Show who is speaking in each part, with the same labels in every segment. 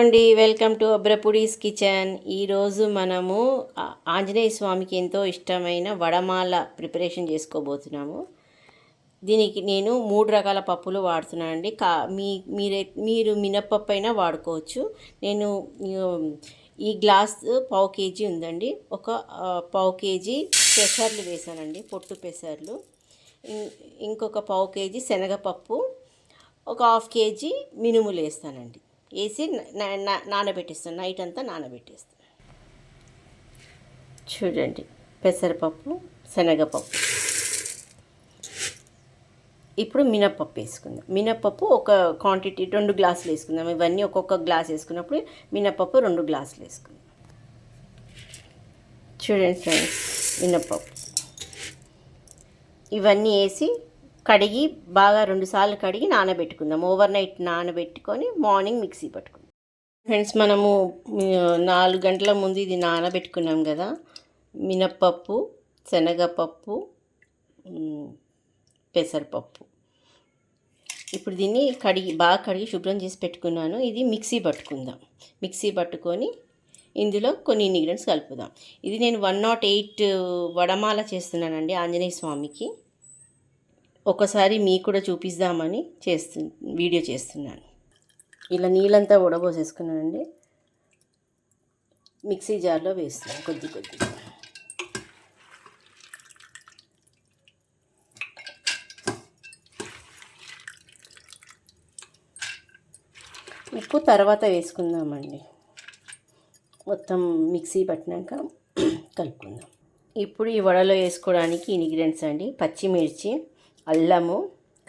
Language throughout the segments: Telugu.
Speaker 1: అండి వెల్కమ్ టు అబ్రపుడీస్ కిచెన్. ఈరోజు మనము ఆంజనేయ స్వామికి ఎంతో ఇష్టమైన వడమాల ప్రిపరేషన్ చేసుకోబోతున్నాము. దీనికి నేను 3 రకాల పప్పులు వాడుతున్నాను అండి. మీరు మినప్పప్పు అయినా వాడుకోవచ్చు. నేను ఈ గ్లాస్ పావు కేజీ ఉందండి. ఒక పావు కేజీ పెసర్లు వేసానండి, పొట్టు పెసర్లు. ఇంకొక పావు కేజీ శనగపప్పు, ఒక హాఫ్ కేజీ మినుములు వేస్తానండి. వేసి నానబెట్టిస్తాను, నైట్ అంతా నానబెట్టేస్తాను. చూడండి, పెసరపప్పు, శనగపప్పు. ఇప్పుడు మినప్పప్పు వేసుకుందాం. మినప్పప్పు ఒక క్వాంటిటీ 2 గ్లాసులు వేసుకుందాం. ఇవన్నీ ఒక్కొక్క గ్లాస్ వేసుకున్నప్పుడు మినప్పప్పు 2 గ్లాసులు వేసుకుందాం. చూడండి ఫ్రెండ్స్, మినప్పప్పు ఇవన్నీ వేసి కడిగి బాగా 2 సార్లు కడిగి నానబెట్టుకుందాం. ఓవర్ నైట్ నానబెట్టుకొని మార్నింగ్ మిక్సీ పట్టుకుందాం. ఫ్రెండ్స్, మనము 4 గంటల ముందు ఇది నానబెట్టుకున్నాం కదా, మినప్పప్పు, శనగపప్పు, పెసరపప్పు. ఇప్పుడు దీన్ని బాగా కడిగి శుభ్రం చేసి పెట్టుకున్నాను. ఇది మిక్సీ పట్టుకుందాం. మిక్సీ పట్టుకొని ఇందులో కొన్ని ఇంగ్రీడియంట్స్ కలుపుదాం. ఇది నేను 108 వడమాల చేస్తున్నానండి ఆంజనేయ స్వామికి. ఒకసారి మీకు కూడా చూపిద్దామని వీడియో చేస్తున్నాను. ఇలా నీళ్ళంతా ఉడబోసేసుకున్నానండి. మిక్సీ జార్లో వేస్తున్నాను కొద్దిగా. ఉప్పు తర్వాత వేసుకుందామండి. మొత్తం మిక్సీ పట్టినాక కలుపుకుందాం. ఇప్పుడు ఈ వడలో వేసుకోవడానికి ఇంగ్రీడియంట్స్ అండి: పచ్చిమిర్చి, అల్లము,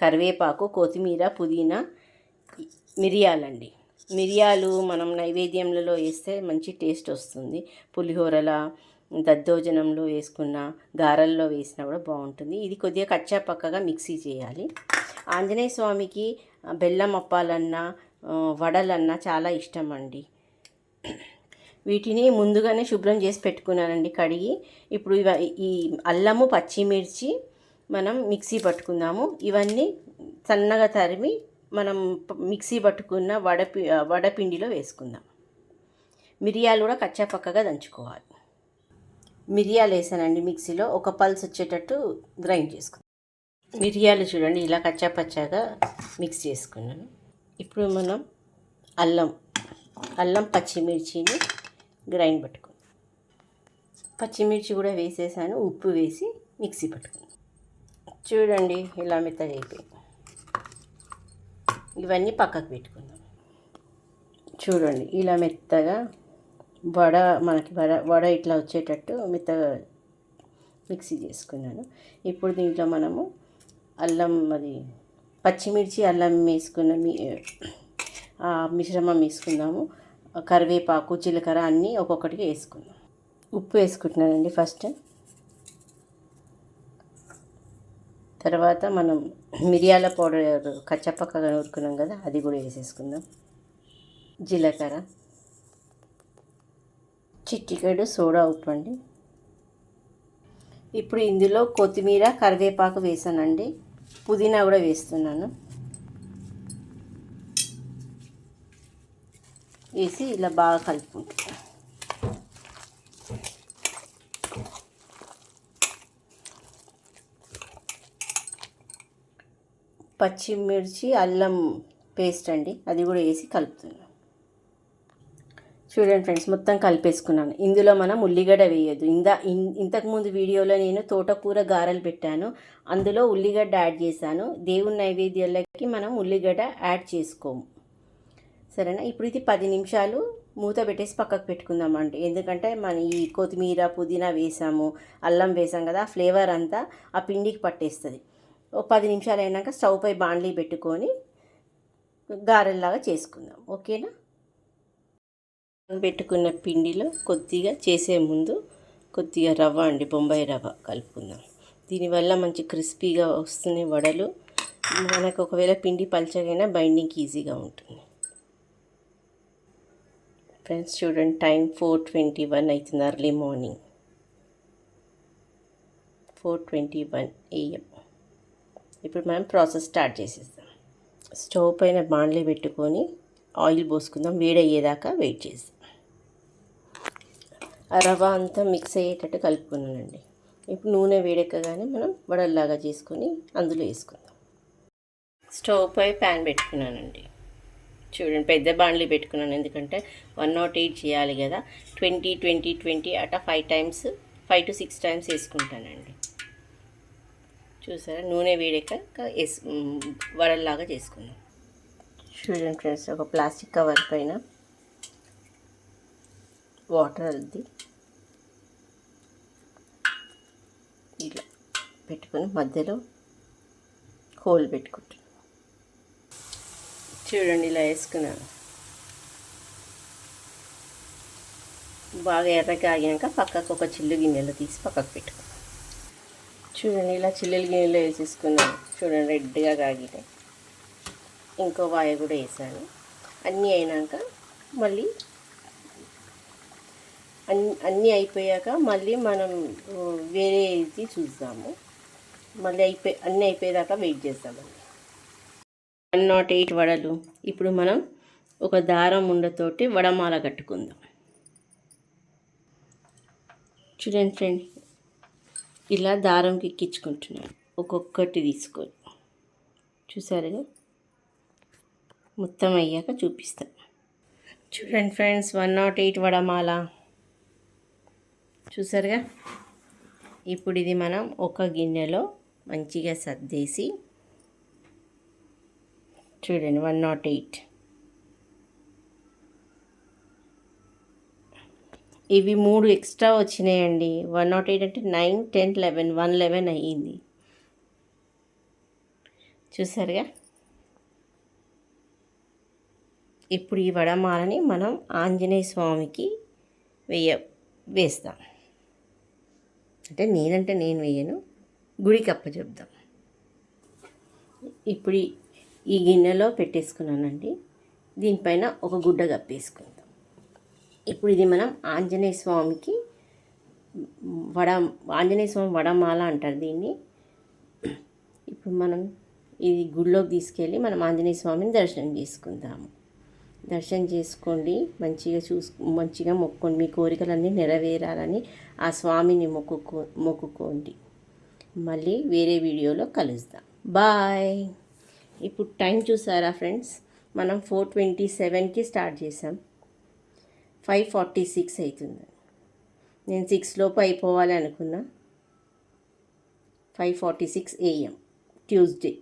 Speaker 1: కరివేపాకు, కొత్తిమీర, పుదీనా, మిరియాలండి. మిరియాలు మనం నైవేద్యంలో వేస్తే మంచి టేస్ట్ వస్తుంది. పులిహోరల, దద్దోజనంలో వేసుకున్న, గారెల్లో వేసినా కూడా బాగుంటుంది. ఇది కొద్దిగా కచ్చా పక్కగా మిక్సీ చేయాలి. ఆంజనేయ స్వామికి బెల్లం అప్పాలన్నా వడలన్నా చాలా ఇష్టం అండి. వీటిని ముందుగానే శుభ్రం చేసి పెట్టుకున్నానండి కడిగి. ఇప్పుడు ఈ అల్లము, పచ్చిమిర్చి మనం మిక్సీ పట్టుకుందాము. ఇవన్నీ సన్నగా తరిమి మనం మిక్సీ పట్టుకున్న వడపిండిలో వేసుకుందాం. మిరియాలు కూడా కచ్చాపక్కగా దంచుకోవాలి. మిరియాలు వేసానండి మిక్సీలో, ఒక పల్స్ వచ్చేటట్టు గ్రైండ్ చేసుకుందాం. మిరియాలు చూడండి ఇలా కచ్చాపచ్చాగా మిక్స్ చేసుకున్నాను. ఇప్పుడు మనం అల్లం పచ్చిమిర్చిని గ్రైండ్ పట్టుకుందాం. పచ్చిమిర్చి కూడా వేసేసాను, ఉప్పు వేసి మిక్సీ పట్టుకుందాం. చూడండి ఇలా మెత్తగా అయిపోయింది. ఇవన్నీ పక్కకు పెట్టుకుందాం. చూడండి ఇలా మెత్తగా మనకి వడ ఇట్లా వచ్చేటట్టు మెత్తగా మిక్సీ చేసుకున్నాను. ఇప్పుడు దీంట్లో మనము పచ్చిమిర్చి అల్లం వేసుకున్న మిశ్రమం వేసుకుందాము. కరివేపాకు, జీలకర్ర అన్నీ ఒక్కొక్కటిగా వేసుకుందాం. ఉప్పు వేసుకుంటున్నానండి ఫస్ట్. తర్వాత మనం మిరియాల పౌడర్ కచ్చపక్కగా నూరుకున్నాం కదా, అది కూడా వేసేసుకుందాం. జీలకర్ర, చిటికెడు సోడా ఉప్పు అండి. ఇప్పుడు ఇందులో కొత్తిమీర, కరివేపాకు వేసానండి. పుదీనా కూడా వేస్తున్నాను. వేసి ఇలా బాగా కలుపుకుంటాను. పచ్చిమిర్చి అల్లం పేస్ట్ అండి, అది కూడా వేసి కలుపుతున్నాను. చూడండి ఫ్రెండ్స్, మొత్తం కలిపేసుకున్నాను. ఇందులో మనం ఉల్లిగడ్డ వేయద్దు. ఇంతకుముందు వీడియోలో నేను తోటకూర గారెలు పెట్టాను, అందులో ఉల్లిగడ్డ యాడ్ చేశాను. దేవుని నైవేద్యాలకి మనం ఉల్లిగడ్డ యాడ్ చేసుకోము, సరేనా? ఇప్పుడు ఇది 10 నిమిషాలు మూత పెట్టేసి పక్కకు పెట్టుకుందామండి. ఎందుకంటే మన ఈ కొత్తిమీర, పుదీనా వేసాము, అల్లం వేసాం కదా, ఆ ఫ్లేవర్ అంతా ఆ పిండికి పట్టేస్తుంది. ఒక 10 నిమిషాలు అయినాక స్టవ్ పై బాండ్లీ పెట్టుకొని గారెల్లాగా చేసుకుందాం, ఓకేనా? పెట్టుకున్న పిండిలో కొద్దిగా చేసే ముందు కొద్దిగా రవ్వ అండి, బొంబాయి రవ్వ కలుపుకుందాం. దీనివల్ల మంచి క్రిస్పీగా వస్తున్నాయి వడలు. మనకు ఒకవేళ పిండి పల్చగైనా బైండింగ్కి ఈజీగా ఉంటుంది. ఫ్రెండ్స్ చూడండి, టైం 4:21 అవుతుంది, అర్లీ మార్నింగ్ 4:21 AM. ఇప్పుడు మనం ప్రాసెస్ స్టార్ట్ చేసేద్దాం. స్టవ్ పైన బాండ్లీ పెట్టుకొని ఆయిల్ పోసుకుందాం. వేడయ్యేదాకా వెయిట్ చేద్దాం. ఆ రవ్వ అంతా మిక్స్ అయ్యేటట్టు కలుపుకున్నానండి. ఇప్పుడు నూనె వేడెక్కగానే మనం వడల్లాగా చేసుకొని అందులో వేసుకుందాం. స్టవ్ పై ప్యాన్ పెట్టుకున్నానండి. చూడండి, పెద్ద బాండ్లీ పెట్టుకున్నాను, ఎందుకంటే 108 చేయాలి కదా. 20 అట్లా 5 to 6 టైమ్స్ వేసుకుంటానండి. చూసారా, నూనె వేడెక్క వడల్లాగా చేసుకుందాం. చూడండి ఫ్రెండ్స్, ఒక ప్లాస్టిక్ కవర్ పైన వాటర్ అద్ది ఇలా పెట్టుకొని మధ్యలో హోల్ పెట్టుకుంటాను. చూడండి, ఇలా వేసుకున్నాను. బాగా ఎర్రగా ఆగినాక పక్కకు ఒక చిల్లు గిన్నెలో తీసి పక్కకు పెట్టుకున్నాను. చూడండి, ఇలా చిల్లుల గిన్నెలో వేసేసుకున్నాను. చూడండి, రెడ్గా కాగినాయి. ఇంకో వాయ కూడా వేసాను. అన్నీ అయినాక మళ్ళీ అన్నీ అయిపోయాక మళ్ళీ మనం వేరేది చూద్దాము. మళ్ళీ అన్నీ అయిపోయేదాకా వెయిట్ చేద్దామండి. 108 వడలు. ఇప్పుడు మనం ఒక దారం ఉండతోటి వడమాల కట్టుకుందాం. చూడండి ఫ్రెండ్, ఇలా దారంకి ఎక్కించుకుంటున్నాను. ఒక్కొక్కటి తీసుకొని చూసారుగా, మొత్తం అయ్యాక చూపిస్తాను. చూడండి ఫ్రెండ్స్, 108 వడమాల చూసారుగా. ఇప్పుడు ఇది మనం ఒక గిన్నెలో మంచిగా సర్దేసి, చూడండి 108. ఇవి 3 ఎక్స్ట్రా వచ్చినాయండి. 108 అంటే 9, 10, 11, 111 అయ్యింది. చూసారుగా. ఇప్పుడు ఈ వడమాలని మనం ఆంజనేయ స్వామికి వేస్తాం. అంటే నేను వేయను, గుడికి అప్పచెప్దాం. ఇప్పుడు ఈ గిన్నెలో పెట్టేసుకున్నానండి. దీనిపైన ఒక గుడ్డ కప్పేసుకుందాం. ఇప్పుడు ఇది మనం ఆంజనేయ స్వామికి ఆంజనేయ స్వామి వడమాల అంటారు దీన్ని. ఇప్పుడు మనం ఇది గుడిలోకి తీసుకెళ్ళి మనం ఆంజనేయ స్వామిని దర్శనం చేసుకుందాము. దర్శనం చేసుకోండి, మంచిగా మొక్కోండి. మీ కోరికలన్నీ నెరవేరాలని ఆ స్వామిని మొక్కుకోండి. మళ్ళీ వేరే వీడియోలో కలుద్దాం. బాయ్. ఇప్పుడు టైం చూసారా ఫ్రెండ్స్, మనం 4:27కి స్టార్ట్ చేసాం. 5:46 అవుతుంది. నేను 6 లోపు అయిపోవాలి అనుకున్నా. 5:46 AM ట్యూస్డే.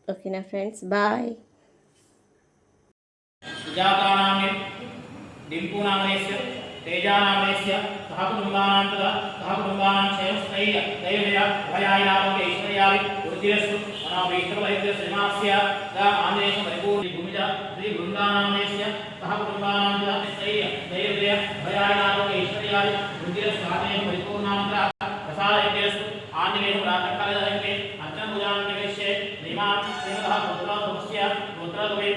Speaker 1: ఓకేనా ఫ్రెండ్స్, బాయ్.
Speaker 2: సుజాతానాం డింపూనామనేస్య తేజానామనేస్య సహ కుటుంబానాం తదా సహ కుటుంబానాం క్షేమస్థైర్య దైవజయ భయాయారోగ్య ఐశ్వర్యావి వృద్ధిరస్తు అనాభీష్టవైద్య శ్రీమాస్య దా ఆంజనేయ పరిపూర్ణి భూమిజ శ్రీ బృందానామనేస్య సహ కుటుంబానాం తదా స్థైర్య దైవజయ భయాయారోగ్య ఐశ్వర్యావి వృద్ధిరస్తు ఆంజనేయ పరిపూర్ణాంతర ప్రసాదైర్యస్తు ఆంజనేయ ప్రాతకాలే అర్చన పూజాంతివేశ్యే శ్రీమాన్ శ్రీమదః పుత్రధుమస్య పుత్రధుమే